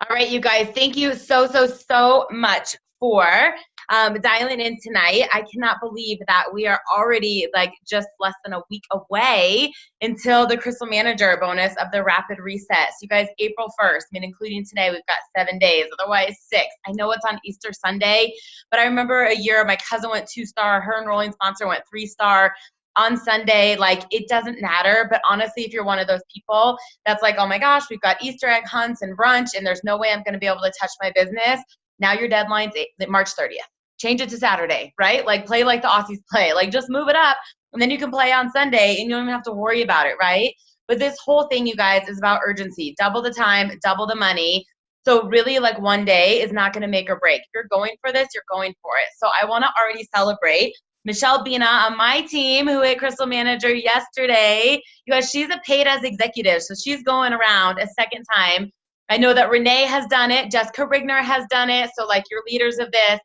All right, you guys, thank you so much for dialing in tonight. I cannot believe that we are already like just less than a week away until the Crystal Manager bonus of the Rapid Reset. So you guys, April 1st, I mean, including today, we've got 7 days, otherwise 6. I know it's on Easter Sunday, but I remember a year my cousin went 2-star, her enrolling sponsor went 3-star on Sunday. Like, it doesn't matter. But honestly, if you're one of those people that's like, oh my gosh, we've got Easter egg hunts and brunch and there's no way I'm going to be able to touch my business. Now your deadline's March 30th. Change it to Saturday, right? Like, play like the Aussies play. Like, just move it up and then you can play on Sunday and you don't even have to worry about it, right? But this whole thing, you guys, is about urgency. Double the time, double the money. So really, like, one day is not going to make or break. If you're going for this, you're going for it. So I want to already celebrate Michelle Bina on my team, who hit Crystal Manager yesterday. You guys, she's a paid as executive, so she's going around a second time. I know that Renee has done it. Jessica Rigner has done it. So, like, you're leaders of this.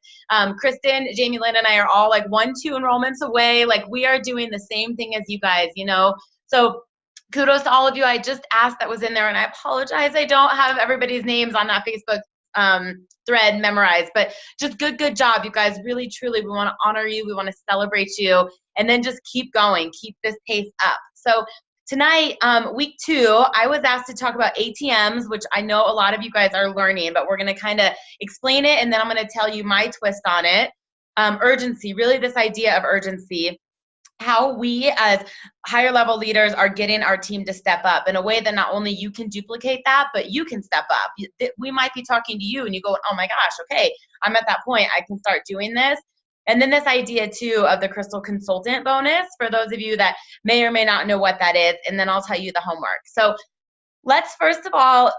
Kristen, Jamie Lynn, and I are all like 1-2 enrollments away. Like, we are doing the same thing as you guys, you know? So kudos to all of you. I just asked that was in there, and I apologize. I don't have everybody's names on that Facebook thread memorized, but just good job, you guys. Really, truly, we want to honor you. We want to celebrate you, and then just keep going. Keep this pace up. So tonight, week 2, I was asked to talk about ATMs, which I know a lot of you guys are learning, but we're going to kind of explain it, and then I'm going to tell you my twist on it. Urgency, really this idea of urgency, how we as higher level leaders are getting our team to step up in a way that not only you can duplicate that, but you can step up. We might be talking to you and you go, oh my gosh, okay, I'm at that point, I can start doing this. And then this idea too of the Crystal Consultant bonus for those of you that may or may not know what that is, and then I'll tell you the homework. So let's first of all,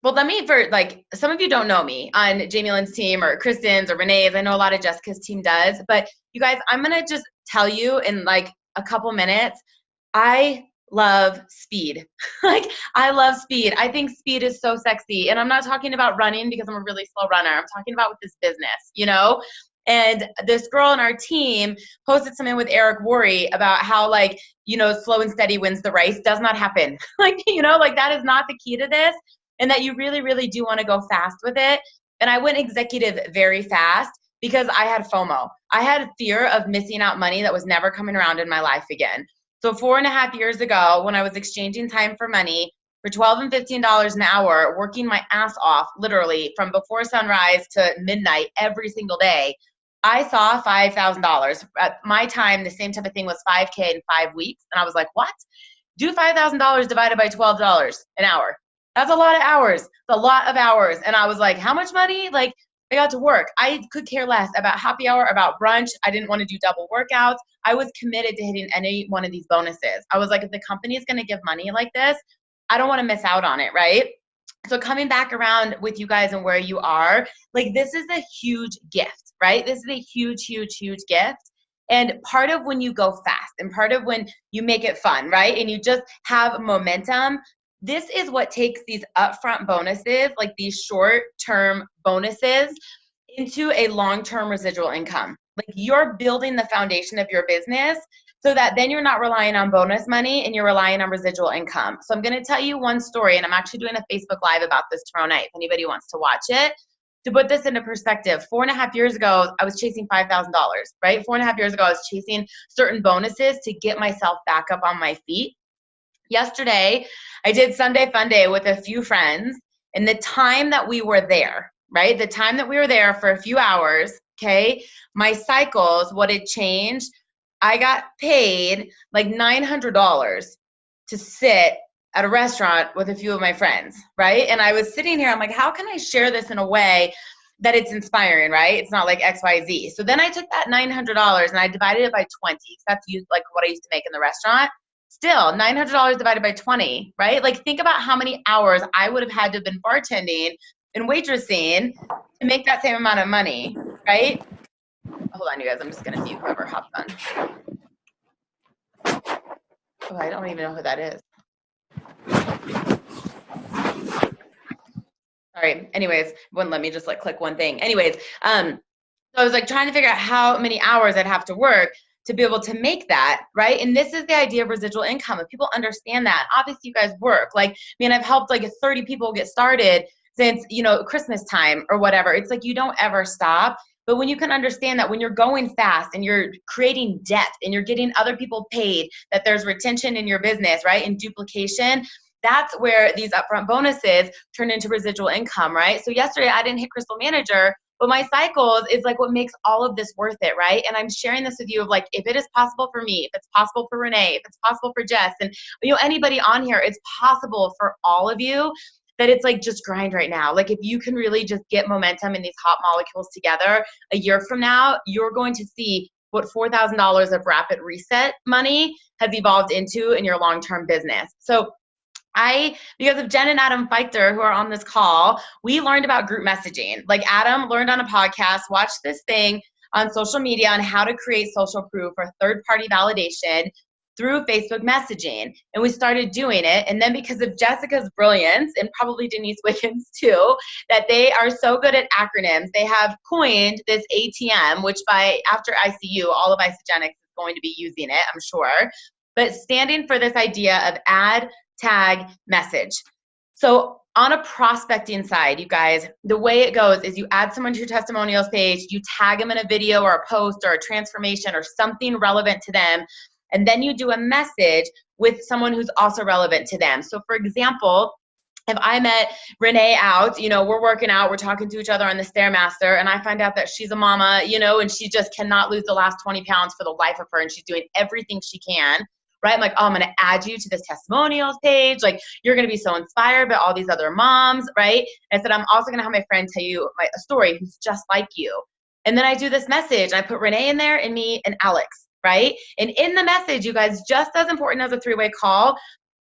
well, let me, for like, some of you don't know me on Jamie Lynn's team or Kristen's or Renee's. I know a lot of Jessica's team does, but you guys, I'm going to just tell you in like a couple minutes, I love speed. Like, I love speed. I think speed is so sexy. And I'm not talking about running because I'm a really slow runner. I'm talking about with this business, you know? And this girl on our team posted something with Eric Worre about how, like, you know, slow and steady wins the race. Does not happen. Like, you know, like, that is not the key to this. And that you really do want to go fast with it. And I went executive very fast because I had FOMO. I had fear of missing out money that was never coming around in my life again. So 4.5 years ago, when I was exchanging time for money for $12 and $15 an hour, working my ass off, literally from before sunrise to midnight every single day, I saw $5,000. At my time, the same type of thing was $5K in 5 weeks. And I was like, what? Do $5,000 divided by $12 an hour. That's a lot of hours. It's a lot of hours. And I was like, how much money? Like, I got to work. I could care less about happy hour, about brunch. I didn't want to do double workouts. I was committed to hitting any one of these bonuses. I was like, if the company is going to give money like this, I don't want to miss out on it, right? So coming back around with you guys and where you are, like, this is a huge gift, right? This is a huge gift. And part of when you go fast and part of when you make it fun, right? And you just have momentum, this is what takes these upfront bonuses, like these short-term bonuses, into a long-term residual income. Like, you're building the foundation of your business so that then you're not relying on bonus money and you're relying on residual income. So I'm going to tell you one story, and I'm actually doing a Facebook Live about this tomorrow night if anybody wants to watch it. To put this into perspective, 4.5 years ago, I was chasing $5,000, right? 4.5 years ago, I was chasing certain bonuses to get myself back up on my feet. Yesterday, I did Sunday Fun Day with a few friends, and the time that we were there, right? The time that we were there for a few hours, okay, my cycles, what had changed, I got paid like $900 to sit at a restaurant with a few of my friends, right? And I was sitting here, I'm like, how can I share this in a way that it's inspiring, right? It's not like XYZ. So then I took that $900 and I divided it by 20. So that's like what I used to make in the restaurant. Still, $900 divided by 20, right? Like, think about how many hours I would have had to have been bartending and waitressing to make that same amount of money, right? Hold on, you guys. I'm just going to mute whoever hops on. Oh, I don't even know who that is. Sorry. Anyways, wouldn't let me just like click one thing. Anyways, so I was like trying to figure out how many hours I'd have to work to be able to make that, right? And this is the idea of residual income. If people understand that, obviously you guys work. Like, I mean, I've helped like 30 people get started since, you know, Christmas time or whatever. It's like you don't ever stop. But when you can understand that when you're going fast and you're creating depth and you're getting other people paid, that there's retention in your business, right? And duplication, that's where these upfront bonuses turn into residual income, right? So yesterday I didn't hit Crystal Manager, but my cycles is like what makes all of this worth it, right? And I'm sharing this with you of like, if it is possible for me, if it's possible for Renee, if it's possible for Jess, and you know, anybody on here, it's possible for all of you, that it's like just grind right now. Like if you can really just get momentum in these hot molecules together, a year from now, you're going to see what $4,000 of rapid reset money has evolved into in your long-term business. So because of Jen and Adam Feichter, who are on this call, we learned about group messaging. Like Adam learned on a podcast, watched this thing on social media on how to create social proof or third-party validation through Facebook messaging. And we started doing it. And then because of Jessica's brilliance, and probably Denise Wiggins too, that they are so good at acronyms, they have coined this ATM, which after ICU, all of Isagenix is going to be using it, I'm sure. But standing for this idea of add, tag, message. So on a prospecting side, you guys, the way it goes is you add someone to your testimonials page, you tag them in a video or a post or a transformation or something relevant to them, and then you do a message with someone who's also relevant to them. So for example, if I met Renee out, you know, we're working out, we're talking to each other on the Stairmaster, and I find out that she's a mama, you know, and she just cannot lose the last 20 pounds for the life of her, and she's doing everything she can, right? I'm like, oh, I'm going to add you to this testimonials page. Like, you're going to be so inspired by all these other moms, right? I said, I'm also going to have my friend tell you a story who's just like you. And then I do this message. I put Renee in there and me and Alex, right? And in the message, you guys, just as important as a three-way call,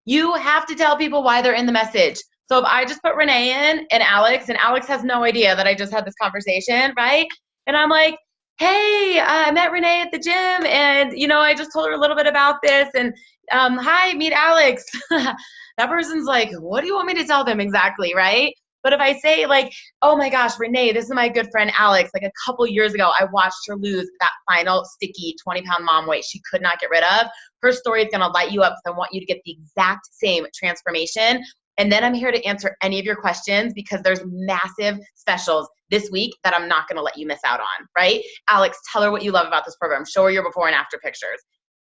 you have to tell people why they're in the message. So if I just put Renee in and Alex has no idea that I just had this conversation, right? And I'm like, hey, I met Renee at the gym, and, you know, I just told her a little bit about this, and hi, meet Alex. That person's like, what do you want me to tell them exactly, right? But if I say like, oh my gosh, Renee, this is my good friend Alex. Like a couple years ago, I watched her lose that final sticky 20-pound mom weight she could not get rid of. Her story is going to light you up, so I want you to get the exact same transformation. And then I'm here to answer any of your questions because there's massive specials this week that I'm not going to let you miss out on, right? Alex, tell her what you love about this program. Show her your before and after pictures.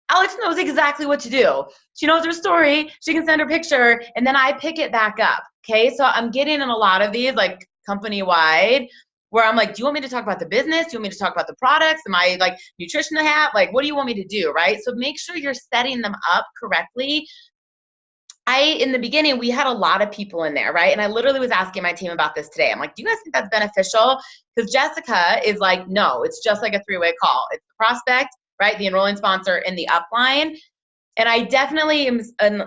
Alex knows exactly what to do. She knows her story. She can send her picture, and then I pick it back up, okay? So I'm getting in a lot of these, like, company-wide, where I'm like, do you want me to talk about the business? Do you want me to talk about the products? Am I, like, nutrition to have? Like, what do you want me to do, right? So make sure you're setting them up correctly. In the beginning, we had a lot of people in there, right? And I literally was asking my team about this today. I'm like, do you guys think that's beneficial? Because Jessica is like, no, it's just like a three-way call. It's the prospect, right? The enrolling sponsor and the upline. And I definitely am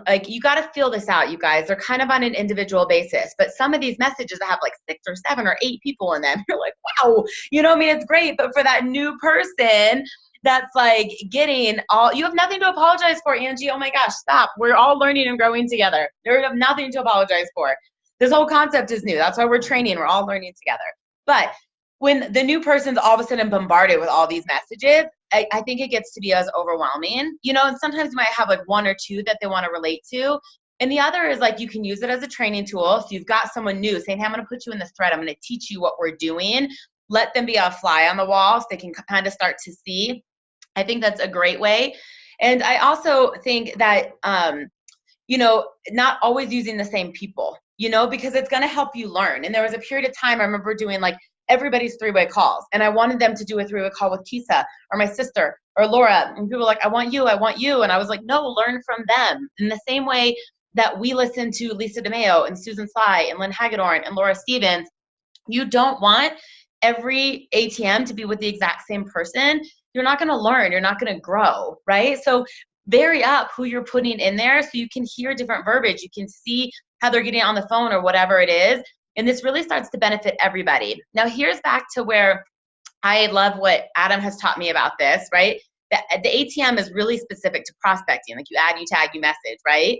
like, you got to feel this out, you guys. They're kind of on an individual basis. But some of these messages that have like 6 or 7 or 8 people in them, you're like, wow, you know what I mean? It's great. But for that new person that's like getting all, you have nothing to apologize for, Angie. Oh my gosh, stop. We're all learning and growing together. You have nothing to apologize for. This whole concept is new. That's why we're training. We're all learning together. But when the new person's all of a sudden bombarded with all these messages, I think it gets to be as overwhelming, you know, and sometimes you might have like 1 or 2 that they want to relate to. And the other is like, you can use it as a training tool. So you've got someone new saying, hey, I'm going to put you in this thread. I'm going to teach you what we're doing. Let them be a fly on the wall so they can kind of start to see. I think that's a great way. And I also think that, you know, not always using the same people, you know, because it's going to help you learn. And there was a period of time I remember doing like everybody's three-way calls. And I wanted them to do a three-way call with Kisa or my sister or Laura. And people were like, I want you. And I was like, no, learn from them. In the same way that we listen to Lisa DeMeo and Susan Sly and Lynn Hagedorn and Laura Stevens, you don't want every ATM to be with the exact same person. You're not going to learn. You're not going to grow, right? So vary up who you're putting in there so you can hear different verbiage. You can see how they're getting on the phone or whatever it is. And this really starts to benefit everybody. Now, here's back to where I love what Adam has taught me about this, right? The ATM is really specific to prospecting. Like you add, you tag, you message, right?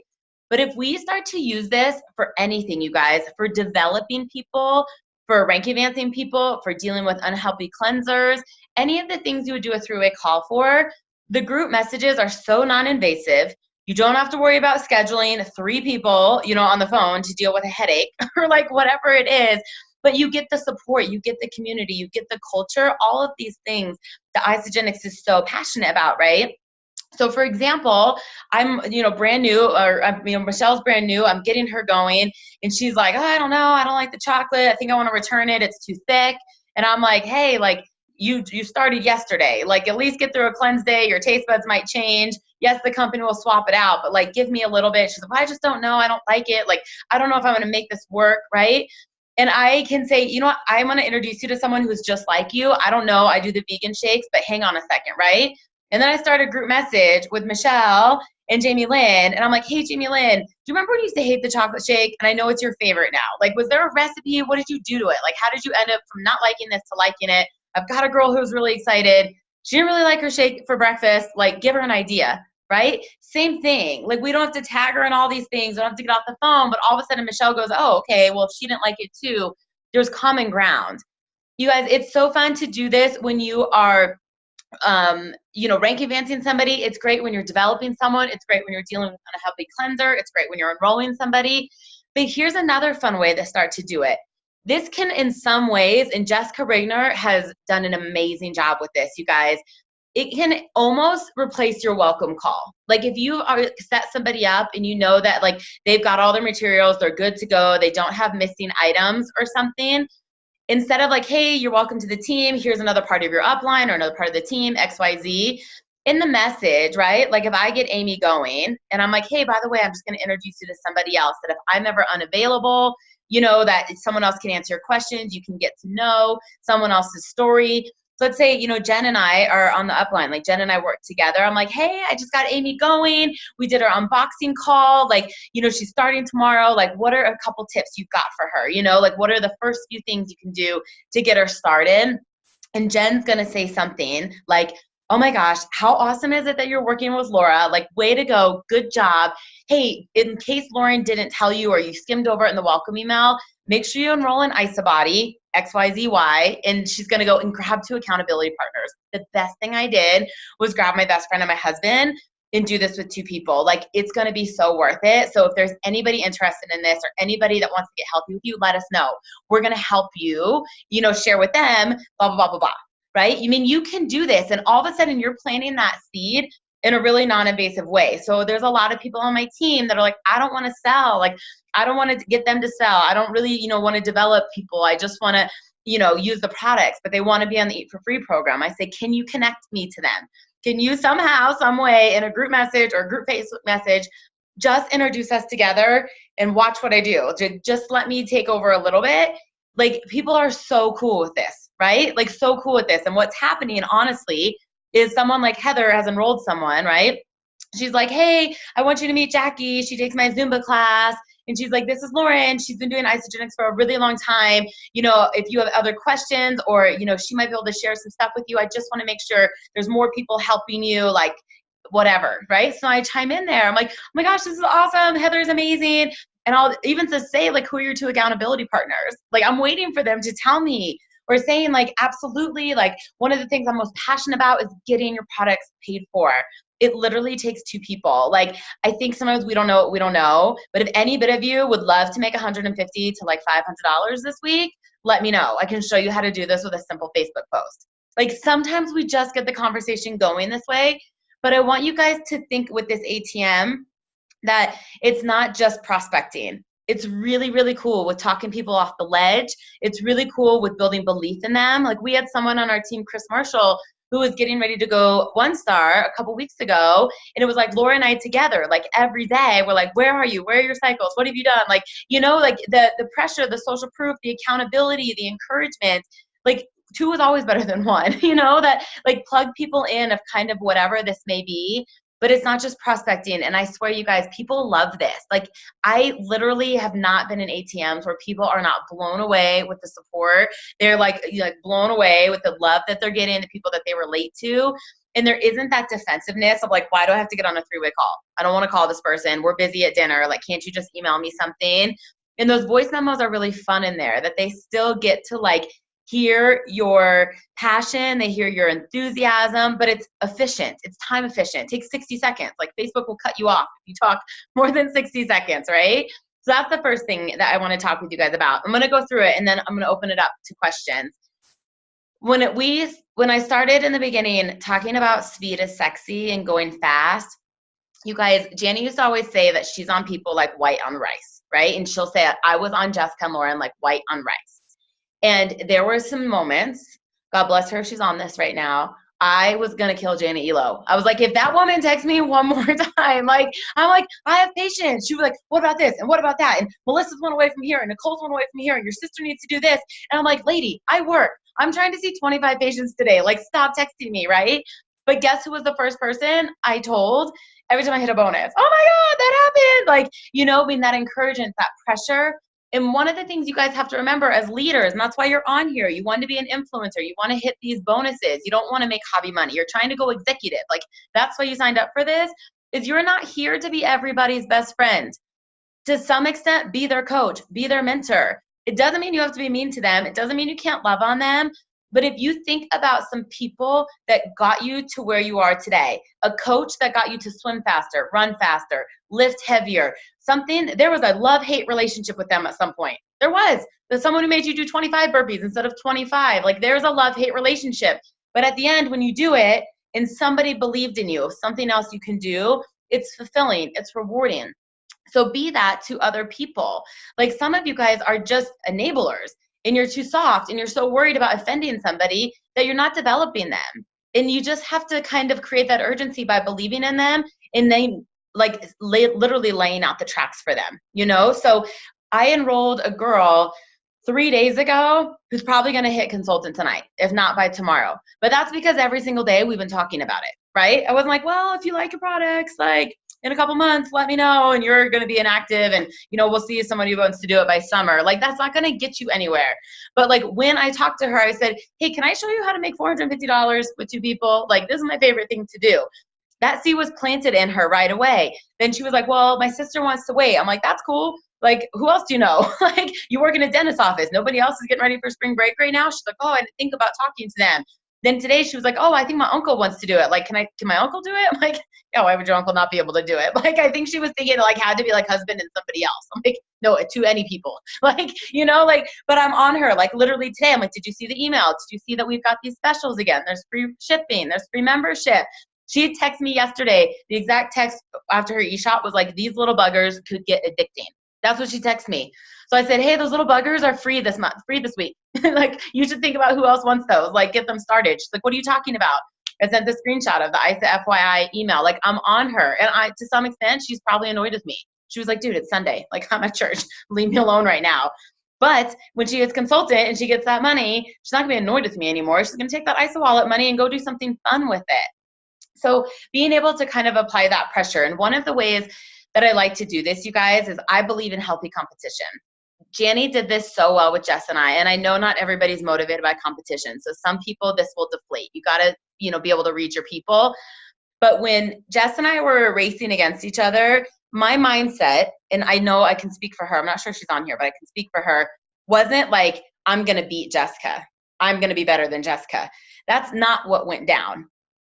But if we start to use this for anything, you guys, for developing people, for rank advancing people, for dealing with unhealthy cleansers, any of the things you would do a three-way call for, The group messages are so non-invasive. You don't have to worry about scheduling 3 people, on the phone to deal with a headache or like whatever it is. But you get the support, you get the community, you get the culture, all of these things that Isagenix is so passionate about, right? So for example, I'm, brand new, or, Michelle's brand new. I'm getting her going and she's like, oh, I don't know. I don't like the chocolate. I think I want to return it. It's too thick. And I'm like, hey, like you started yesterday, like at least get through a cleanse day. Your taste buds might change. Yes, the company will swap it out, but like, give me a little bit. She's like, well, I just don't know. I don't like it. Like, I don't know if I'm going to make this work. Right. And I can say, you know what, I'm going to introduce you to someone who's just like you. I don't know. I do the vegan shakes, but hang on a second. Right. And then I started a group message with Michelle and Jamie Lynn. And I'm like, hey, Jamie Lynn, do you remember when you used to hate the chocolate shake? And I know it's your favorite now. Like, was there a recipe? What did you do to it? Like, how did you end up from not liking this to liking it? I've got a girl who's really excited. She didn't really like her shake for breakfast. Like, give her an idea, right? Same thing. Like, we don't have to tag her in all these things. We don't have to get off the phone. But all of a sudden, Michelle goes, oh, okay, well, if she didn't like it too, there's common ground. You guys, it's so fun to do this when you are rank advancing somebody. It's great when you're developing someone. It's great when you're dealing with a healthy cleanser. It's great when you're enrolling somebody. But here's another fun way to start to do it. This can, in some ways, and Jessica Rigner has done an amazing job with this, you guys. It can almost replace your welcome call. Like if you are set somebody up and you know that like they've got all their materials, they're good to go, they don't have missing items or something, instead of like, hey, you're welcome to the team, here's another part of your upline or another part of the team, XYZ, in the message, right? Like if I get Amy going and I'm like, hey, by the way, I'm just going to introduce you to somebody else that if I'm ever unavailable, that someone else can answer your questions, you can get to know someone else's story. So let's say, Jen and I are on the upline, like Jen and I work together. I'm like, hey, I just got Amy going. We did our unboxing call. Like, she's starting tomorrow. Like, what are a couple tips you've got for her? Like what are the first few things you can do to get her started? And Jen's going to say something like, oh my gosh, how awesome is it that you're working with Laura? Like, way to go. Good job. Hey, in case Lauren didn't tell you or you skimmed over it in the welcome email, make sure you enroll in IsaBody, XYZY, and she's going to go and grab 2 accountability partners. The best thing I did was grab my best friend and my husband and do this with 2 people. Like, it's going to be so worth it. So if there's anybody interested in this or anybody that wants to get healthy with you, let us know. We're going to help you, share with them, blah, blah, blah, blah, blah. Right? You can do this. And all of a sudden you're planting that seed in a really non-invasive way. So there's a lot of people on my team that are like, I don't want to sell. Like, I don't want to get them to sell. I don't really, want to develop people. I just want to, use the products, but they want to be on the Eat for Free program. I say, can you connect me to them? Can you somehow, some way in a group message or a group Facebook message, just introduce us together and watch what I do? Just let me take over a little bit. Like, people are so cool with this, right? Like, so cool with this. And what's happening, honestly, is someone like Heather has enrolled someone, right? She's like, hey, I want you to meet Jackie. She takes my Zumba class. And she's like, this is Lauren. She's been doing Isagenix for a really long time. If you have other questions or, she might be able to share some stuff with you. I just want to make sure there's more people helping you, like whatever, right? So I chime in there. I'm like, oh my gosh, this is awesome. Heather's amazing. And I'll even to say, like, who are your 2 accountability partners? Like, I'm waiting for them to tell me. Or saying, like, absolutely, like, one of the things I'm most passionate about is getting your products paid for. It literally takes 2 people. Like, I think sometimes we don't know what we don't know. But if any bit of you would love to make $150 to like $500 this week, let me know. I can show you how to do this with a simple Facebook post. Like, sometimes we just get the conversation going this way. But I want you guys to think with this ATM that it's not just prospecting. It's really, really cool with talking people off the ledge. It's really cool with building belief in them. Like, we had someone on our team, Chris Marshall, who was getting ready to go 1-star a couple weeks ago. And it was like Laura and I together, like every day, we're like, where are you? Where are your cycles? What have you done? Like, like the pressure, the social proof, the accountability, the encouragement, like 2 is always better than 1, that like plug people in of kind of whatever this may be. But it's not just prospecting. And I swear, you guys, people love this. Like, I literally have not been in ATMs where people are not blown away with the support. They're like blown away with the love that they're getting, the people that they relate to. And there isn't that defensiveness of like, why do I have to get on a 3-way call? I don't want to call this person. We're busy at dinner. Like, can't you just email me something? And those voice memos are really fun in there, that they still get to like hear your passion, they hear your enthusiasm, but it's efficient. It's time efficient. It takes 60 seconds. Like Facebook will cut you off if you talk more than 60 seconds, right? So that's the first thing that I want to talk with you guys about. I'm going to go through it and then I'm going to open it up to questions. When I started in the beginning talking about speed is sexy and going fast, you guys, Janny used to always say that she's on people like white on rice, right? And she'll say, I was on Jessica and Lauren like white on rice. And there were some moments, God bless her, she's on this right now, I was going to kill Janet Elo. I was like, if that woman texts me one more time, I'm like, I have patience. She was like, what about this? And what about that? And Melissa's one away from here. And Nicole's one away from here. And your sister needs to do this. And I'm like, lady, I work. I'm trying to see 25 patients today. Like, stop texting me, right? But guess who was the first person I told every time I hit a bonus? Oh my God, that happened. Like, I mean, that encouragement, that pressure. And one of the things you guys have to remember as leaders, and that's why you're on here, you want to be an influencer, you want to hit these bonuses, you don't want to make hobby money, you're trying to go executive. Like, that's why you signed up for this, is you're not here to be everybody's best friend. To some extent, be their coach, be their mentor. It doesn't mean you have to be mean to them. It doesn't mean you can't love on them. But if you think about some people that got you to where you are today, a coach that got you to swim faster, run faster, lift heavier, there was a love-hate relationship with them at some point. There was. There's someone who made you do 25 burpees instead of 25. Like, there's a love-hate relationship. But at the end, when you do it and somebody believed in you, something else you can do, it's fulfilling, it's rewarding. So be that to other people. Like, some of you guys are just enablers. And you're too soft and you're so worried about offending somebody that you're not developing them. And you just have to kind of create that urgency by believing in them and then literally laying out the tracks for them, So I enrolled a girl 3 days ago who's probably going to hit consultant tonight, if not by tomorrow. But that's because every single day we've been talking about it, right? I wasn't like, well, if you like your products, like, in a couple months, let me know, and you're going to be inactive, and we'll see if somebody wants to do it by summer. Like, that's not going to get you anywhere. But like, when I talked to her, I said, hey, can I show you how to make $450 with 2 people? Like, this is my favorite thing to do. That seed was planted in her right away. Then she was like, well, my sister wants to wait. I'm like, that's cool. Like, who else do you know? Like, you work in a dentist's office. Nobody else is getting ready for spring break right now. She's like, oh, I didn't think about talking to them. Then today she was like, oh, I think my uncle wants to do it. Like, can my uncle do it? I'm like, yeah, why would your uncle not be able to do it? Like, I think she was thinking like had to be like husband and somebody else. I'm like, no, to any people. Like, but I'm on her. Like, literally today, I'm like, did you see the email? Did you see that we've got these specials again? There's free shipping. There's free membership. She texted me yesterday. The exact text after her e-shop was like, these little buggers could get addicting. That's what she texted me. So I said, hey, those little buggers are free this month, free this week. Like, you should think about who else wants those. Like, get them started. She's like, what are you talking about? I sent the screenshot of the ISA FYI email. Like, I'm on her. And to some extent, she's probably annoyed with me. She was like, dude, it's Sunday. Like, I'm at church. Leave me alone right now. But when she gets consultant and she gets that money, she's not going to be annoyed with me anymore. She's going to take that ISA wallet money and go do something fun with it. So being able to kind of apply that pressure. And one of the ways that I like to do this, you guys, is I believe in healthy competition. Janny did this so well with Jess and I know not everybody's motivated by competition. So some people, this will deflate. You got to, be able to read your people. But when Jess and I were racing against each other, my mindset, and I know I can speak for her, I'm not sure she's on here, but I can speak for her, wasn't like, I'm going to beat Jessica. I'm going to be better than Jessica. That's not what went down.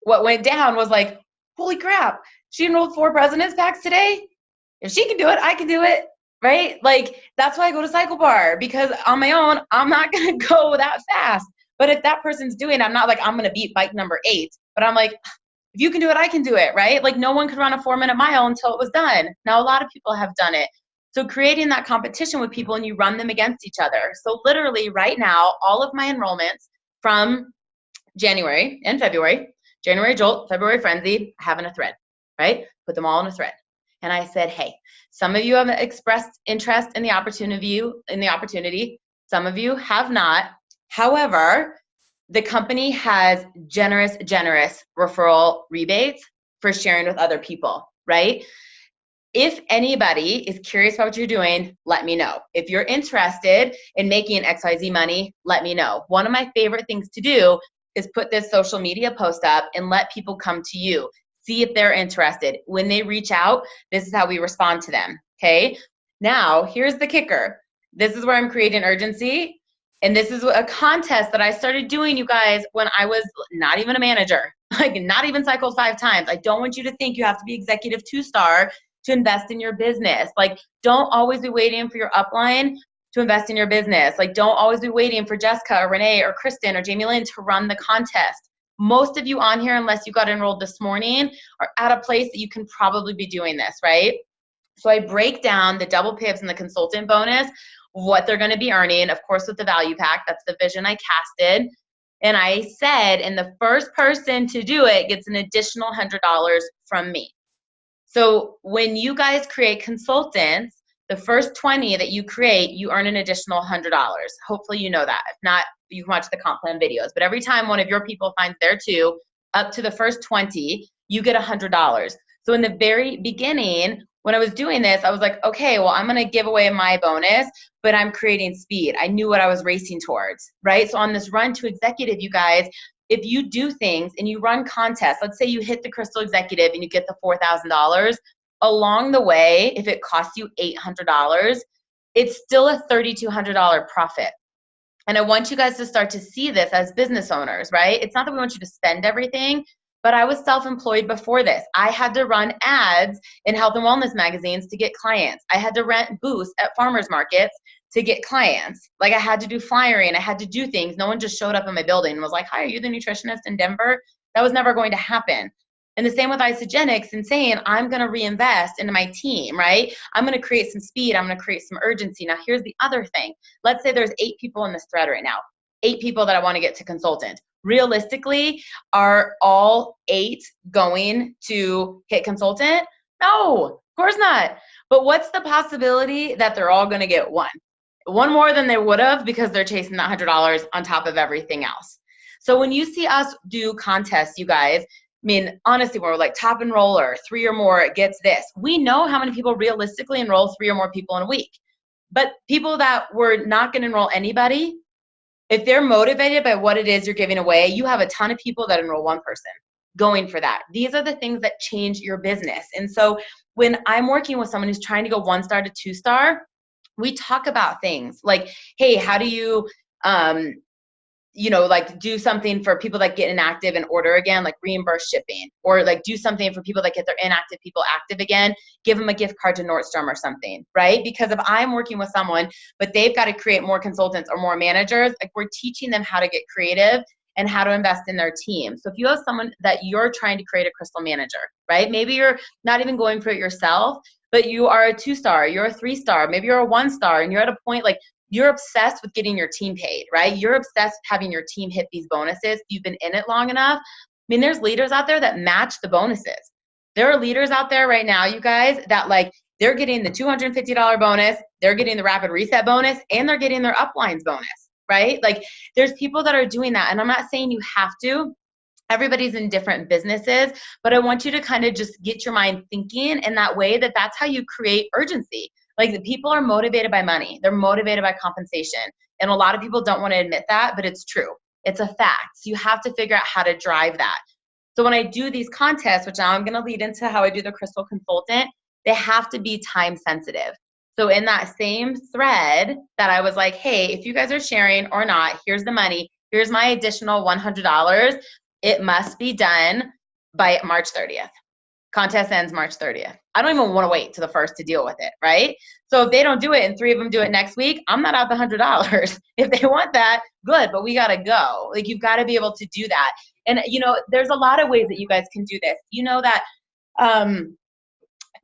What went down was like, holy crap, she enrolled 4 President's Packs today. If she can do it, I can do it. Right? Like, that's why I go to Cycle Bar, because on my own, I'm not going to go that fast. But if that person's doing it, I'm not like, I'm going to beat bike number 8. But I'm like, if you can do it, I can do it. Right? Like, no one could run a 4-minute mile until it was done. Now, a lot of people have done it. So creating that competition with people, and you run them against each other. So literally right now, all of my enrollments from January and February, January Jolt, February Frenzy, I have in a thread, right? Put them all in a thread. And I said, hey, some of you have expressed interest in the opportunity. Some of you have not. However, the company has generous referral rebates for sharing with other people, right? If anybody is curious about what you're doing, let me know. If you're interested in making XYZ money, let me know. One of my favorite things to do is put this social media post up and let people come to you. See if they're interested. When they reach out, this is how we respond to them, okay? Now, here's the kicker. This is where I'm creating urgency. And this is a contest that I started doing, you guys, when I was not even a manager, like not even cycled 5 times. I don't want you to think you have to be executive 2-star to invest in your business. Like, don't always be waiting for your upline to invest in your business. Like, don't always be waiting for Jessica or Renee or Kristen or Jamie Lynn to run the contest. Most of you on here, unless you got enrolled this morning, are at a place that you can probably be doing this, right? So I break down the double pips and the consultant bonus, what they're going to be earning, of course, with the value pack. That's the vision I casted. And I said, and the first person to do it gets an additional $100 from me. So when you guys create consultants, the first 20 that you create, you earn an additional $100. Hopefully you know that. If not, you can watch the comp plan videos. But every time one of your people finds their 2, up to the first 20, you get $100. So in the very beginning, when I was doing this, I was like, okay, well, I'm going to give away my bonus, but I'm creating speed. I knew what I was racing towards, right? So on this run to executive, you guys, if you do things and you run contests, let's say you hit the Crystal Executive and you get the $4,000, along the way, if it costs you $800, it's still a $3,200 profit. And I want you guys to start to see this as business owners, right? It's not that we want you to spend everything, but I was self-employed before this. I had to run ads in health and wellness magazines to get clients. I had to rent booths at farmers markets to get clients. Like, I had to do flyering. I had to do things. No one just showed up in my building and was like, hi, are you the nutritionist in Denver? That was never going to happen. And the same with Isagenix and saying, I'm going to reinvest into my team, right? I'm going to create some speed. I'm going to create some urgency. Now, here's the other thing. Let's say there's 8 people in this thread right now, 8 people that I want to get to consultant. Realistically, are all 8 going to hit consultant? No, of course not. But what's the possibility that they're all going to get one more than they would have because they're chasing that $100 on top of everything else? So when you see us do contests, you guys, I mean, honestly, when we're like top enroller, 3 or more gets this. We know how many people realistically enroll 3 or more people in a week. But people that were not going to enroll anybody, if they're motivated by what it is you're giving away, you have a ton of people that enroll 1 person going for that. These are the things that change your business. And so when I'm working with someone who's trying to go 1-star to 2-star, we talk about things like, hey, how do you, like do something for people that get inactive and order again, like reimburse shipping, or like do something for people that get their inactive people active again, give them a gift card to Nordstrom or something, right? Because if I'm working with someone, but they've got to create more consultants or more managers, like we're teaching them how to get creative and how to invest in their team. So if you have someone that you're trying to create a crystal manager, right? Maybe you're not even going for it yourself, but you are a 2-star, you're a 3-star, maybe you're a 1-star, and you're at a point like you're obsessed with getting your team paid, right? You're obsessed with having your team hit these bonuses. You've been in it long enough. I mean, there's leaders out there that match the bonuses. There are leaders out there right now, you guys, that like they're getting the $250 bonus, they're getting the rapid reset bonus, and they're getting their uplines bonus, right? Like there's people that are doing that. And I'm not saying you have to. Everybody's in different businesses, but I want you to kind of just get your mind thinking in that way that that's how you create urgency. Like the people are motivated by money. They're motivated by compensation. And a lot of people don't want to admit that, but it's true. It's a fact. So you have to figure out how to drive that. So when I do these contests, which now I'm going to lead into how I do the Crystal Consultant, they have to be time sensitive. So in that same thread that I was like, hey, if you guys are sharing or not, here's the money. Here's my additional $100. It must be done by March 30th. Contest ends March 30th. I don't even want to wait to the first to deal with it, right? So if they don't do it and 3 of them do it next week, I'm not out the $100. If they want that, good, but we got to go. Like you've got to be able to do that. And there's a lot of ways that you guys can do this. You know that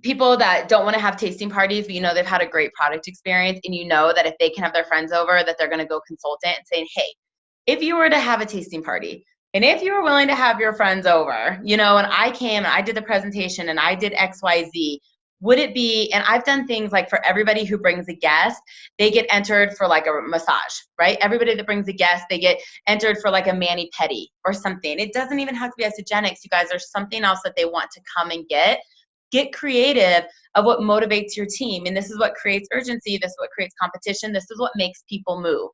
people that don't want to have tasting parties, but they've had a great product experience, and that if they can have their friends over, that they're going to go consultant and saying, hey, if you were to have a tasting party, and if you were willing to have your friends over, and I came and I did the presentation and I did XYZ, would it be, and I've done things like for everybody who brings a guest, they get entered for like a massage, right? Everybody that brings a guest, they get entered for like a mani-pedi or something. It doesn't even have to be Isagenix, you guys. There's something else that they want to come and get. Get creative of what motivates your team. And this is what creates urgency. This is what creates competition. This is what makes people move.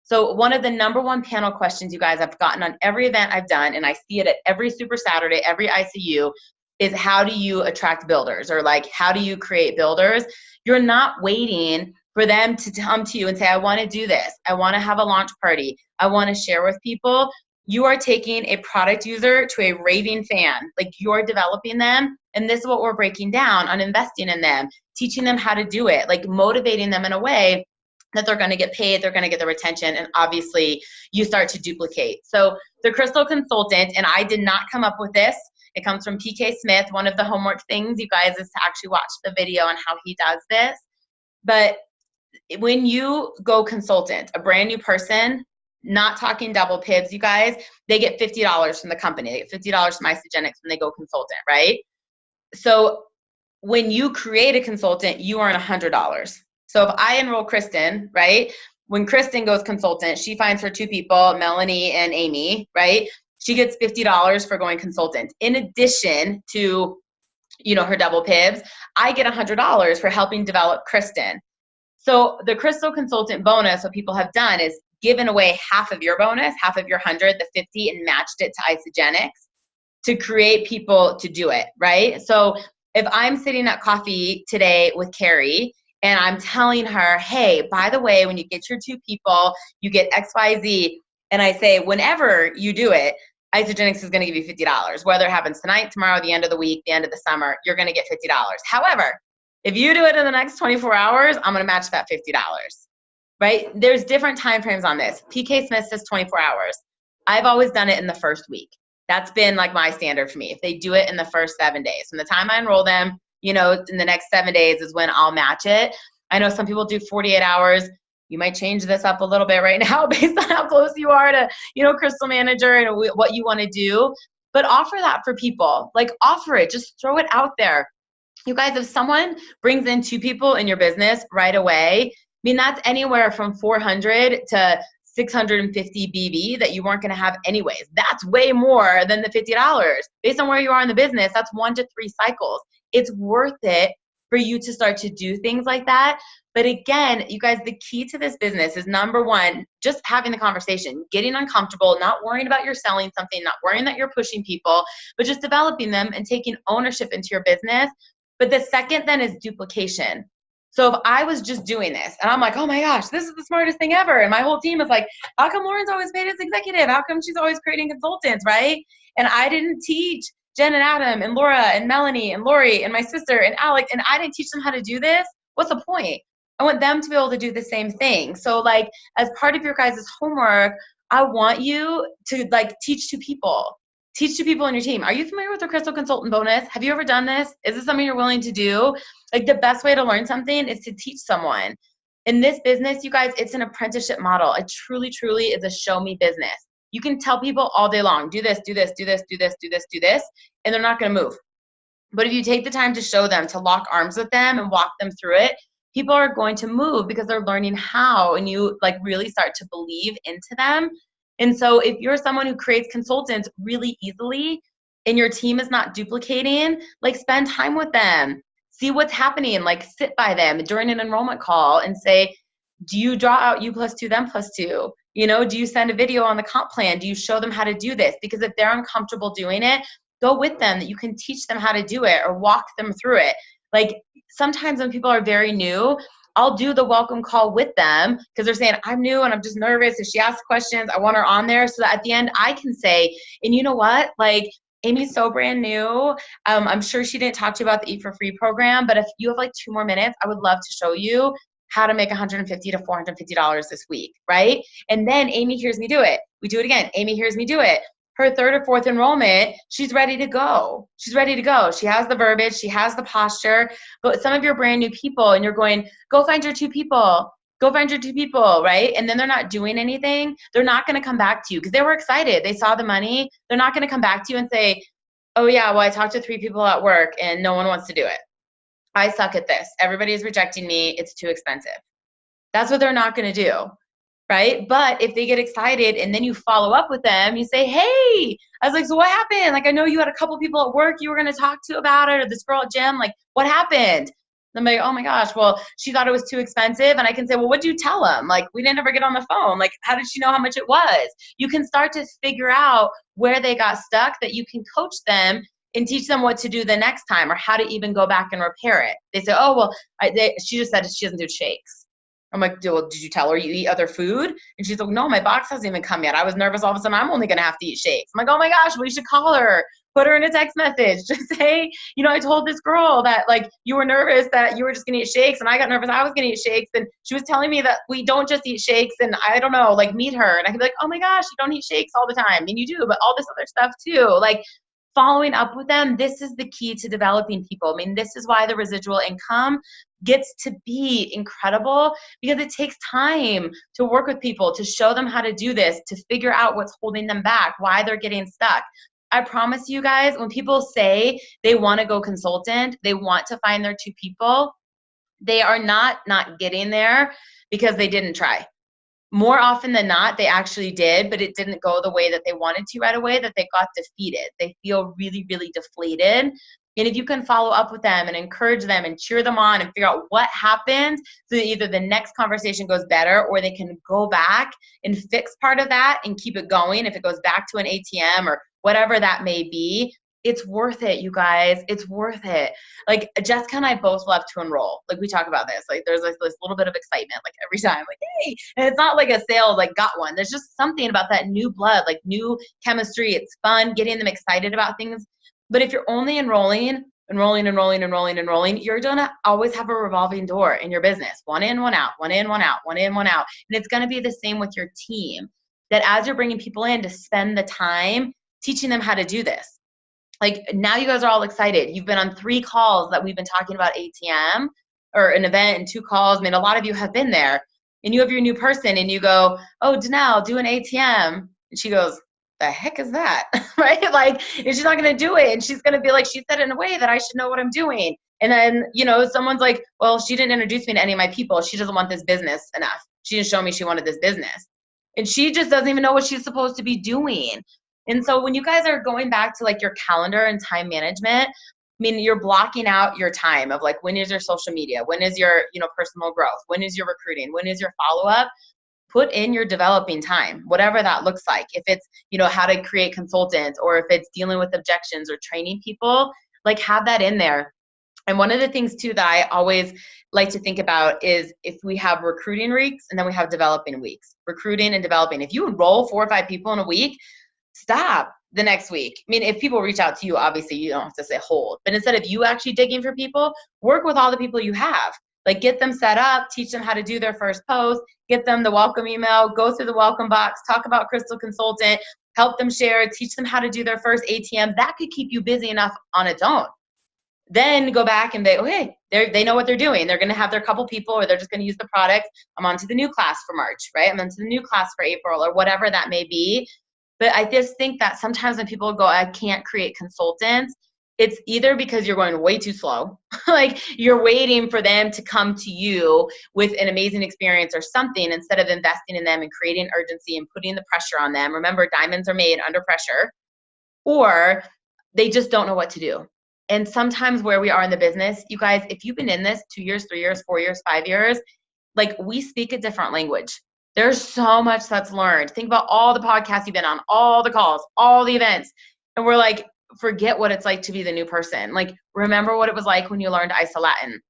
So one of the number 1 panel questions you guys have gotten on every event I've done, and I see it at every Super Saturday, every ICU, is how do you attract builders, or like how do you create builders? You're not waiting for them to come to you and say, I want to do this. I want to have a launch party. I want to share with people. You are taking a product user to a raving fan. Like, you're developing them. And this is what we're breaking down on investing in them, teaching them how to do it, like motivating them in a way that they're going to get paid, they're going to get the retention, and obviously you start to duplicate. So the Crystal Consultant, and I did not come up with this. It comes from PK Smith. One of the homework things, you guys, is to actually watch the video on how he does this. But when you go consultant, a brand new person, not talking double pibs, you guys, they get $50 from the company. They get $50 from Isagenix when they go consultant, right? So when you create a consultant, you earn $100. So if I enroll Kristen, right, when Kristen goes consultant, she finds her two people, Melanie and Amy, right? She gets $50 for going consultant. In addition to, her double pibs, I get $100 for helping develop Kristen. So the Crystal Consultant bonus, what people have done is given away half of your bonus, half of your 100, the 50, and matched it to Isagenix to create people to do it, right? So if I'm sitting at coffee today with Carrie and I'm telling her, hey, by the way, when you get your two people, you get XYZ. And I say, whenever you do it, Isagenix is going to give you $50. Whether it happens tonight, tomorrow, the end of the week, the end of the summer, you're going to get $50. However, if you do it in the next 24 hours, I'm going to match that $50, right? There's different time frames on this. PK Smith says 24 hours. I've always done it in the first week. That's been like my standard for me. If they do it in the first 7 days, from the time I enroll them, in the next 7 days is when I'll match it. I know some people do 48 hours. You might change this up a little bit right now based on how close you are to, Crystal Manager and what you want to do. But offer that for people. Like, offer it. Just throw it out there. You guys, if someone brings in two people in your business right away, that's anywhere from 400 to 650 BV that you weren't going to have anyways. That's way more than the $50. Based on where you are in the business, that's 1 to 3 cycles. It's worth it for you to start to do things like that. But again, you guys, the key to this business is, number one, just having the conversation, getting uncomfortable, not worrying about you're selling something, not worrying that you're pushing people, but just developing them and taking ownership into your business. But the second then is duplication. So if I was just doing this and I'm like, oh my gosh, this is the smartest thing ever. And my whole team is like, how come Lauren's always paid as executive? How come she's always creating consultants, right? And I didn't teach Jen and Adam and Laura and Melanie and Lori and my sister and Alex, and I didn't teach them how to do this. What's the point? I want them to be able to do the same thing. So like, as part of your guys' homework, I want you to teach two people. Teach two people on your team. Are you familiar with the Crystal Consultant bonus? Have you ever done this? Is this something you're willing to do? Like, the best way to learn something is to teach someone. In this business, you guys, it's an apprenticeship model. It truly, truly is a show me business. You can tell people all day long, do this, do this, do this, do this, do this, do this, and they're not going to move. But if you take the time to show them, to lock arms with them and walk them through it, people are going to move because they're learning how, and you really start to believe into them. And so if you're someone who creates consultants really easily and your team is not duplicating, spend time with them, see what's happening, sit by them during an enrollment call and say, do you draw out you plus 2, them plus 2? Do you send a video on the comp plan? Do you show them how to do this? Because if they're uncomfortable doing it, go with them, that you can teach them how to do it or walk them through it. Sometimes when people are very new, I'll do the welcome call with them because they're saying, I'm new and I'm just nervous. If she asks questions, I want her on there so that at the end I can say, and you know what? Amy's so brand new. I'm sure she didn't talk to you about the Eat for Free program, but if you have 2 more minutes, I would love to show you how to make $150 to $450 this week, right? And then Amy hears me do it. We do it again. Amy hears me do it. Her 3rd or 4th enrollment, she's ready to go. She's ready to go. She has the verbiage. She has the posture. But some of your brand new people, and you're going, go find your 2 people. Go find your 2 people, right? And then they're not doing anything. They're not going to come back to you because they were excited. They saw the money. They're not going to come back to you and say, oh yeah, well, I talked to 3 people at work and no one wants to do it. I suck at this. Everybody is rejecting me. It's too expensive. That's what they're not going to do. Right? But if they get excited and then you follow up with them, you say, hey, I was like, so what happened? I know you had a couple people at work you were going to talk to about it, or this girl at gym, what happened? I'm like, oh my gosh, well, she thought it was too expensive. And I can say, well, what did you tell them? We didn't ever get on the phone. How did she know how much it was? You can start to figure out where they got stuck, that you can coach them and teach them what to do the next time or how to even go back and repair it. They say, oh, well, she just said she doesn't do shakes. I'm like, well, did you tell her you eat other food? And she's like, no, my box hasn't even come yet. I was nervous all of a sudden I'm only going to have to eat shakes. I'm like, oh my gosh, well, you should call her, put her in a text message. Just say, I told this girl that like you were nervous that you were just going to eat shakes, and I got nervous I was going to eat shakes. And she was telling me that we don't just eat shakes, and I don't know, like meet her. And I could be like, oh my gosh, you don't eat shakes all the time. I mean, you do, but all this other stuff too. Like, following up with them, this is the key to developing people. I mean, this is why the residual income gets to be incredible, because it takes time to work with people, to show them how to do this, to figure out what's holding them back, why they're getting stuck. I promise you guys, when people say they want to go consultant, they want to find their two people, they are not getting there because they didn't try. More often than not, they actually did, but it didn't go the way that they wanted to right away, that they got defeated. They feel really, really deflated. And if you can follow up with them and encourage them and cheer them on and figure out what happened, so that either the next conversation goes better or they can go back and fix part of that and keep it going. If it goes back to an ATM or whatever that may be, it's worth it, you guys. It's worth it. Like, Jessica and I both love to enroll. Like, we talk about this. Like, there's like this little bit of excitement, like every time, like, hey, and it's not like a sale, like got one. There's just something about that new blood, like new chemistry. It's fun getting them excited about things. But if you're only enrolling, you're gonna always have a revolving door in your business. One in, one out, one in, one out, one in, one out. And it's gonna be the same with your team, that as you're bringing people in, to spend the time teaching them how to do this. Like, now you guys are all excited. You've been on 3 calls that we've been talking about ATM, or an event, and 2 calls. I mean, a lot of you have been there, and you have your new person and you go, oh, Danelle, do an ATM. And she goes, the heck is that? Right? Like, and she's not going to do it. And she's going to be like, she said it in a way that I should know what I'm doing. And then, someone's like, well, she didn't introduce me to any of my people. She doesn't want this business enough. She didn't show me she wanted this business. And she just doesn't even know what she's supposed to be doing. And so when you guys are going back to like your calendar and time management, I mean, you're blocking out your time of like, when is your social media? When is your, personal growth? When is your recruiting? When is your follow-up? Put in your developing time, whatever that looks like. If it's, how to create consultants, or if it's dealing with objections or training people, like, have that in there. And one of the things too that I always like to think about is, if we have recruiting weeks and then we have developing weeks, recruiting and developing. If you enroll 4 or 5 people in a week, stop the next week. I mean, if people reach out to you, obviously you don't have to say hold, but instead of you actually digging for people, work with all the people you have. Like, get them set up, teach them how to do their first post, get them the welcome email, go through the welcome box, talk about Crystal Consultant, help them share, teach them how to do their first ATM. That could keep you busy enough on its own. Then go back and they, okay, they know what they're doing. They're going to have their couple people, or they're just going to use the product. I'm on to the new class for March, right? I'm on to the new class for April, or whatever that may be. But I just think that sometimes when people go, I can't create consultants, it's either because you're going way too slow, like you're waiting for them to come to you with an amazing experience or something, instead of investing in them and creating urgency and putting the pressure on them. Remember, diamonds are made under pressure. Or they just don't know what to do. And sometimes where we are in the business, you guys, if you've been in this 2 years, 3 years, 4 years, 5 years, like, we speak a different language. There's so much that's learned. Think about all the podcasts you've been on, all the calls, all the events. And we're like, forget what it's like to be the new person. Like, remember what it was like when you learned ISO Latin.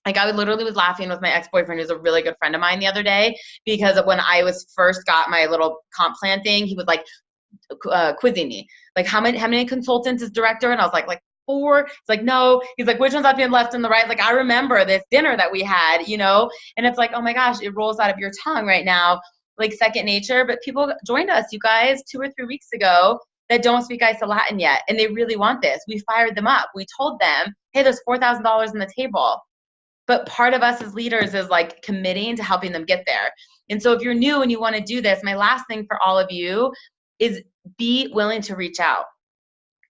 Like, I literally was laughing with my ex-boyfriend, who's a really good friend of mine, the other day, because when I was first got my little comp plan thing, he was like quizzing me. Like, how many consultants is director? And I was like 4. It's like, no. He's like, which one's up and left and the right? Like, I remember this dinner that we had, and it's like, oh my gosh, it rolls out of your tongue right now, like second nature. But people joined us, you guys, 2 or 3 weeks ago, that don't speak ISO Latin yet, and they really want this. We fired them up. We told them, hey, there's $4,000 on the table. But part of us as leaders is like committing to helping them get there. And so if you're new and you want to do this, my last thing for all of you is be willing to reach out.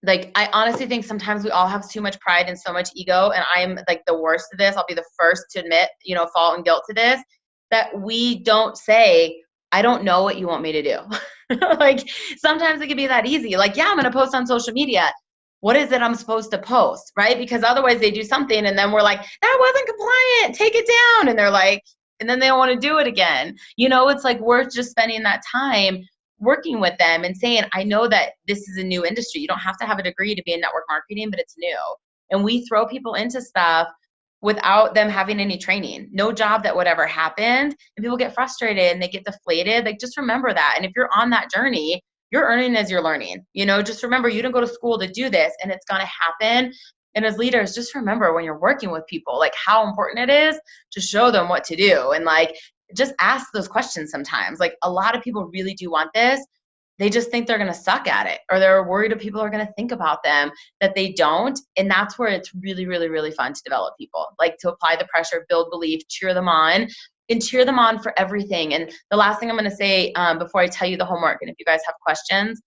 Like, I honestly think sometimes we all have too much pride and so much ego, and I'm like the worst of this. I'll be the first to admit, fault and guilt to this, that we don't say, I don't know what you want me to do. Like, sometimes it can be that easy. Like, yeah, I'm going to post on social media. What is it I'm supposed to post, right? Because otherwise they do something and then we're like, that wasn't compliant, take it down. And they're like, and then they don't want to do it again. It's like worth just spending that time working with them and saying, I know that this is a new industry. You don't have to have a degree to be in network marketing, but it's new. And we throw people into stuff without them having any training. No job that would ever happen. And people get frustrated and they get deflated. Like, just remember that. And if you're on that journey, you're earning as you're learning. Just remember, you didn't go to school to do this, and it's going to happen. And as leaders, just remember when you're working with people, like, how important it is to show them what to do. And like, just ask those questions sometimes. Like, a lot of people really do want this. They just think they're going to suck at it, or they're worried that people are going to think about them that they don't. And that's where it's really, really, really fun to develop people, like to apply the pressure, build belief, cheer them on, and cheer them on for everything. And the last thing I'm going to say before I tell you the homework, and if you guys have questions,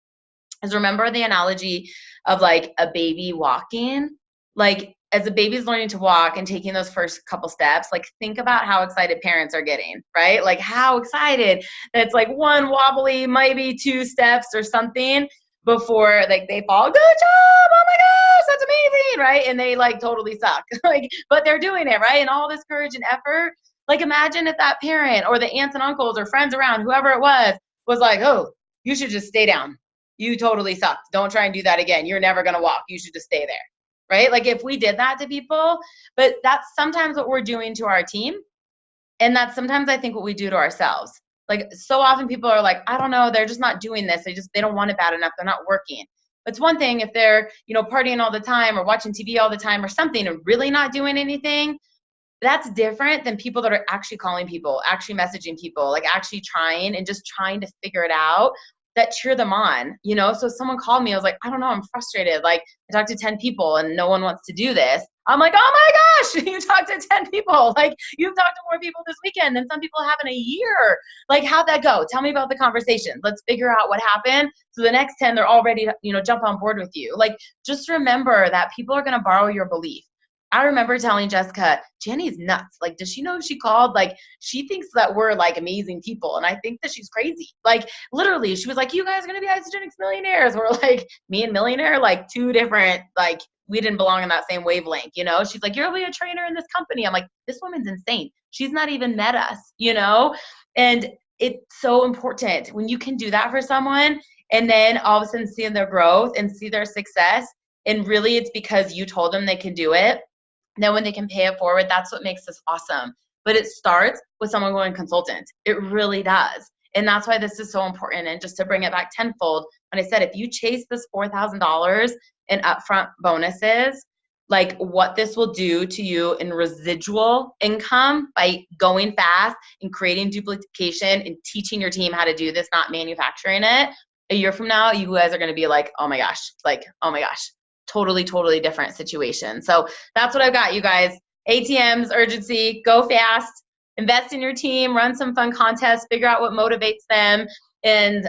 is remember the analogy of like a baby walking. Like, as a baby's learning to walk and taking those first couple steps, like, think about how excited parents are getting, right? Like, how excited that it's like one wobbly, maybe 2 steps or something before like they fall. Good job! Oh my gosh, that's amazing, right? And they like totally suck, like, but they're doing it, right? And all this courage and effort. Like, imagine if that parent or the aunts and uncles or friends around, whoever it was like, oh, you should just stay down. You totally sucked. Don't try and do that again. You're never going to walk. You should just stay there. Right? Like, if we did that to people, but that's sometimes what we're doing to our team. And that's sometimes I think what we do to ourselves. Like, so often people are like, I don't know, they're just not doing this. They don't want it bad enough. They're not working. But it's one thing if they're, partying all the time or watching TV all the time or something and really not doing anything. That's different than people that are actually calling people, actually messaging people, like actually trying and just trying to figure it out, that cheer them on, So someone called me, I was like, I don't know, I'm frustrated. Like, I talked to 10 people and no one wants to do this. I'm like, oh my gosh, you talked to 10 people. Like, you've talked to more people this weekend than some people have in a year. Like, how'd that go? Tell me about the conversation. Let's figure out what happened. So the next 10, they're all ready to, jump on board with you. Like, just remember that people are going to borrow your belief. I remember telling Jessica, Jenny's nuts. Like, does she know who she called? Like, she thinks that we're like amazing people. And I think that she's crazy. Like, literally, she was like, you guys are going to be Isogenics millionaires. We're like, me and millionaire, like 2 different, like, we didn't belong in that same wavelength, She's like, you're going to be a trainer in this company. I'm like, this woman's insane. She's not even met us, And it's so important when you can do that for someone and then all of a sudden see their growth and see their success. And really, it's because you told them they can do it. Then when they can pay it forward, that's what makes this awesome. But it starts with someone going consultant. It really does. And that's why this is so important. And just to bring it back tenfold, when I said, if you chase this $4,000 in upfront bonuses, like what this will do to you in residual income by going fast and creating duplication and teaching your team how to do this, not manufacturing it. A year from now, you guys are going to be like, oh my gosh, totally, totally different situation. So that's what I've got, you guys. ATMs, urgency, go fast, invest in your team, run some fun contests, figure out what motivates them, and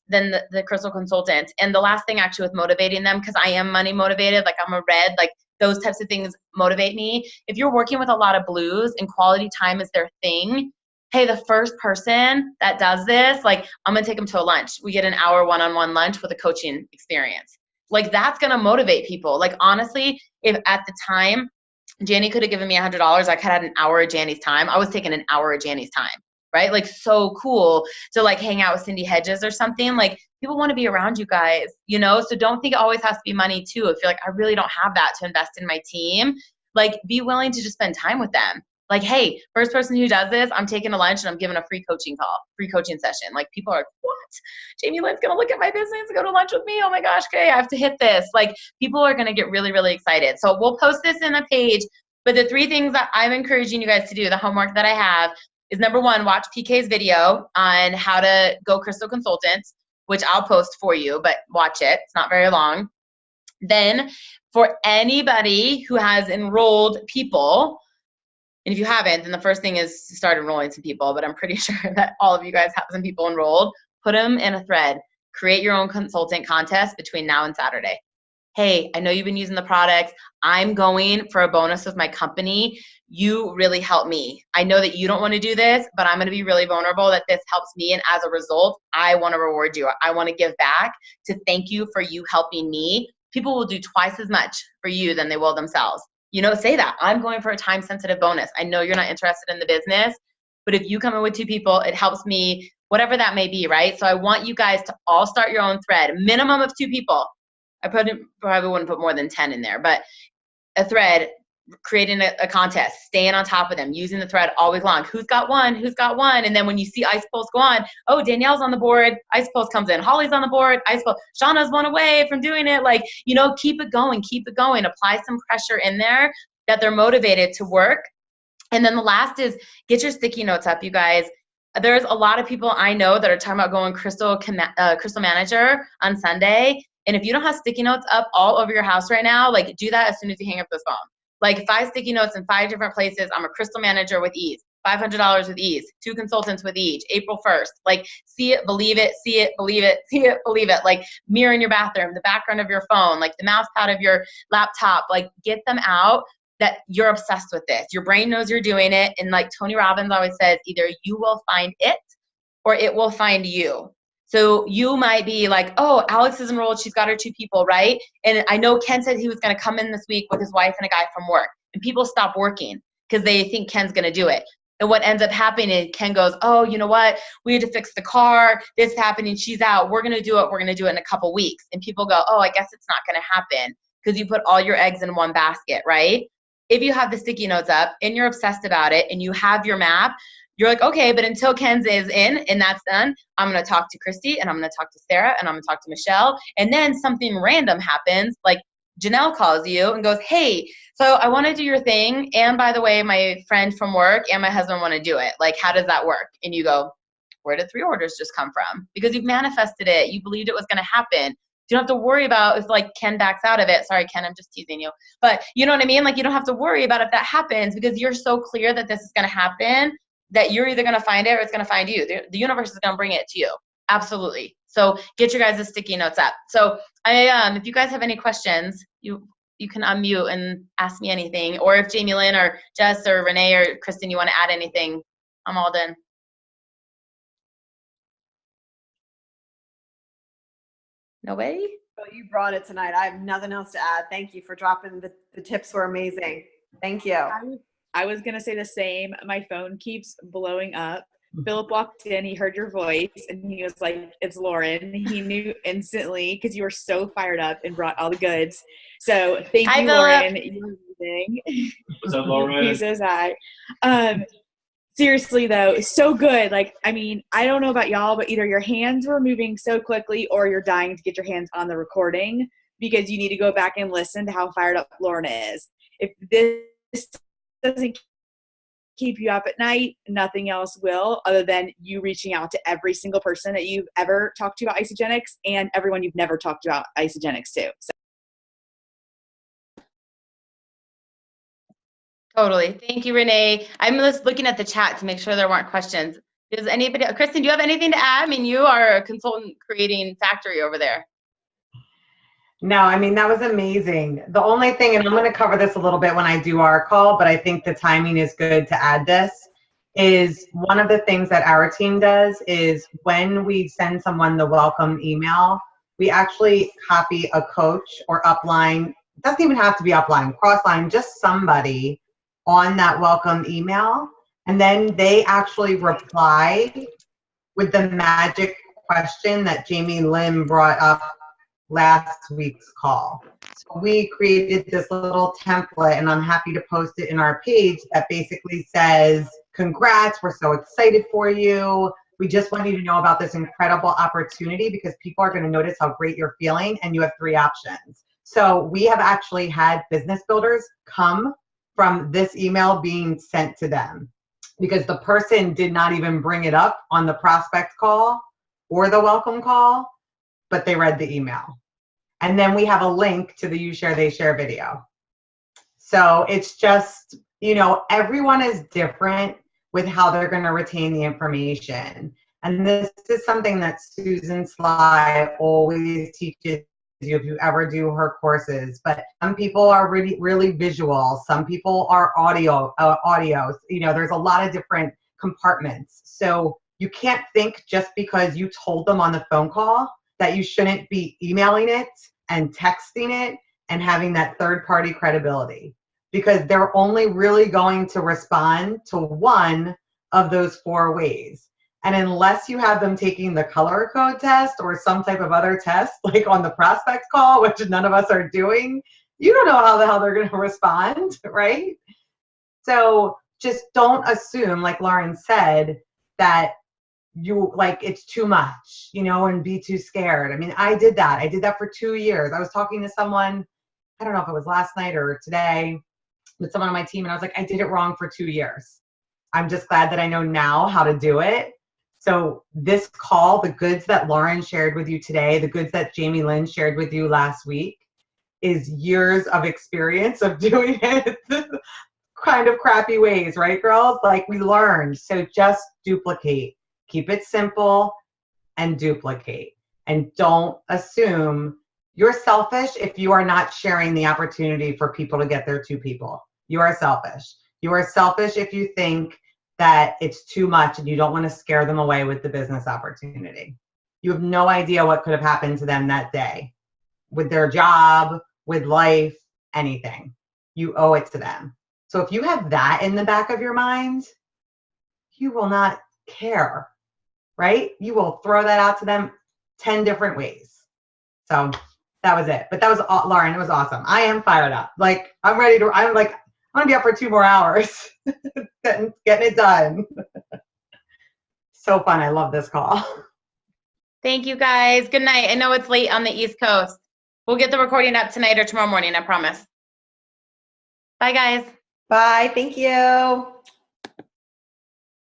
then the crystal consultant. And the last thing actually with motivating them, because I am money motivated, like I'm a red, like those types of things motivate me. If you're working with a lot of blues and quality time is their thing, hey, the first person that does this, like I'm going to take them to a lunch. We get an hour one-on-one lunch with a coaching experience. Like, that's going to motivate people. Like, honestly, if at the time Janny could have given me $100, I could have had an hour of Janny's time. I was taking an hour of Janny's time, right? Like, so cool to like hang out with Cindy Hedges or something. Like, people want to be around you guys, So don't think it always has to be money too. If you're like, I really don't have that to invest in my team, like be willing to just spend time with them. Like, hey, first person who does this, I'm taking a lunch and I'm giving a free coaching session. Like, people are like, what? Jamie Lynn's going to look at my business and go to lunch with me. Oh my gosh, okay, I have to hit this. Like, people are going to get really, really excited. So we'll post this in a page. But the 3 things that I'm encouraging you guys to do, the homework that I have, is number 1, watch PK's video on how to go crystal consultant, which I'll post for you, but watch it. It's not very long. Then for anybody who has enrolled people, and if you haven't, then the first thing is to start enrolling some people, but I'm pretty sure that all of you guys have some people enrolled. Put them in a thread. Create your own consultant contest between now and Saturday. Hey, I know you've been using the products. I'm going for a bonus with my company. You really help me. I know that you don't want to do this, but I'm going to be really vulnerable that this helps me. And as a result, I want to reward you. I want to give back to thank you for you helping me. People will do twice as much for you than they will themselves. Say that. I'm going for a time-sensitive bonus. I know you're not interested in the business, but if you come in with 2 people, it helps me, whatever that may be, right? So I want you guys to all start your own thread, minimum of 2 people. I probably wouldn't put more than 10 in there, but a thread, creating a contest, staying on top of them, using the thread all week long. Who's got one? Who's got one? And then when you see ice polls go on, oh, Danielle's on the board, ice polls comes in. Holly's on the board, ice poll. Shauna's one away from doing it. Like, you know, keep it going, keep it going. Apply some pressure in there that they're motivated to work. And then the last is get your sticky notes up, you guys. There's a lot of people I know that are talking about going Crystal Manager on Sunday. And if you don't have sticky notes up all over your house right now, like do that as soon as you hang up this phone. Like 5 sticky notes in 5 different places. I'm a Crystal Manager with ease. $500 with ease. 2 consultants with each. April 1st. Like see it, believe it, see it, believe it, see it, believe it. Like mirror in your bathroom, the background of your phone, like the mouse pad of your laptop. Like get them out that you're obsessed with this. Your brain knows you're doing it. And like Tony Robbins always says, either you will find it or it will find you. So you might be like, oh, Alex is enrolled. She's got her 2 people, right? And I know Ken said he was going to come in this week with his wife and a guy from work. And people stop working because they think Ken's going to do it. And what ends up happening is Ken goes, oh, you know what? We had to fix the car. This is happening. She's out. We're going to do it. We're going to do it in a couple weeks. And people go, oh, I guess it's not going to happen because you put all your eggs in one basket, right? If you have the sticky notes up and you're obsessed about it and you have your map, you're like, okay, but until Ken's is in and that's done, I'm going to talk to Christy and I'm going to talk to Sarah and I'm going to talk to Michelle. And then something random happens, like Janelle calls you and goes, hey, so I want to do your thing. And by the way, my friend from work and my husband want to do it. Like, how does that work? And you go, where did 3 orders just come from? Because you've manifested it. You believed it was going to happen. You don't have to worry about if like Ken backs out of it. Sorry, Ken, I'm just teasing you. But you know what I mean? Like you don't have to worry about if that happens because you're so clear that this is going to happen that you're either going to find it or it's going to find you. The universe is going to bring it to you. Absolutely. So get your guys' sticky notes up. So if you guys have any questions, you can unmute and ask me anything. Or if Jamie Lynn or Jess or Renee or Kristen, you want to add anything, I'm all done. Nobody? Oh, you brought it tonight. I have nothing else to add. Thank you for dropping the tips were amazing. Thank you. I was going to say the same. My phone keeps blowing up. Philip walked in, he heard your voice, and he was like, it's Lauren. He knew instantly because you were so fired up and brought all the goods. So thank you, Lauren. You're amazing. What's up, Lauren? He says hi. Seriously, though, so good. Like, I mean, I don't know about y'all, but either your hands were moving so quickly or you're dying to get your hands on the recording because you need to go back and listen to how fired up Lauren is. If this doesn't keep you up at night, nothing else will, other than you reaching out to every single person that you've ever talked to about Isogenics and everyone you've never talked about Isogenics to. So. Totally. Thank you, Renee. I'm just looking at the chat to make sure there weren't questions. Does anybody, Kristen, do you have anything to add? I mean, you are a consultant creating factory over there. No, I mean, that was amazing. The only thing, and I'm going to cover this a little bit when I do our call, but I think the timing is good to add this, is one of the things that our team does is when we send someone the welcome email, we actually copy a coach or upline. It doesn't even have to be upline, crossline, just somebody on that welcome email. And then they actually reply with the magic question that Jamie Lynn brought up last week's call. So we created this little template, and I'm happy to post it in our page, that basically says, congrats, we're so excited for you. We just want you to know about this incredible opportunity because people are going to notice how great you're feeling, and you have 3 options. So we have actually had business builders come from this email being sent to them because the person did not even bring it up on the prospect call or the welcome call, but they read the email. And then we have a link to the You Share, They Share video. So it's just, you know, everyone is different with how they're going to retain the information. And this is something that Susan Sly always teaches you if you ever do her courses. But some people are really, really visual. Some people are audio. You know, there's a lot of different compartments. So you can't think just because you told them on the phone call that you shouldn't be emailing it and texting it and having that third-party credibility, because they're only really going to respond to one of those 4 ways. And unless you have them taking the color code test or some type of other test, like on the prospect call, which none of us are doing, You don't know how the hell they're going to respond, right? So just don't assume, like Lauren said, that you like it's too much, and be too scared. I mean, I did that. I did that for 2 years. I was talking to someone, I don't know if it was last night or today, with someone on my team, and I was like, I did it wrong for 2 years. I'm just glad that I know now how to do it. So this call, the goods that Lauren shared with you today, the goods that Jamie Lynn shared with you last week, is years of experience of doing it kind of crappy ways, right, girls? Like, we learned. So just duplicate. Keep it simple and duplicate. And don't assume you're selfish if you are not sharing the opportunity for people to get there to people. You are selfish. You are selfish if you think that it's too much and you don't want to scare them away with the business opportunity. You have no idea what could have happened to them that day with their job, with life, anything. You owe it to them. So if you have that in the back of your mind, you will not care, right? You will throw that out to them 10 different ways. So that was it. But that was, Lauren, it was awesome. I am fired up. Like, I'm going to be up for 2 more hours getting it done. So fun. I love this call. Thank you, guys. Good night. I know it's late on the East Coast. We'll get the recording up tonight or tomorrow morning, I promise. Bye, guys. Bye. Thank you.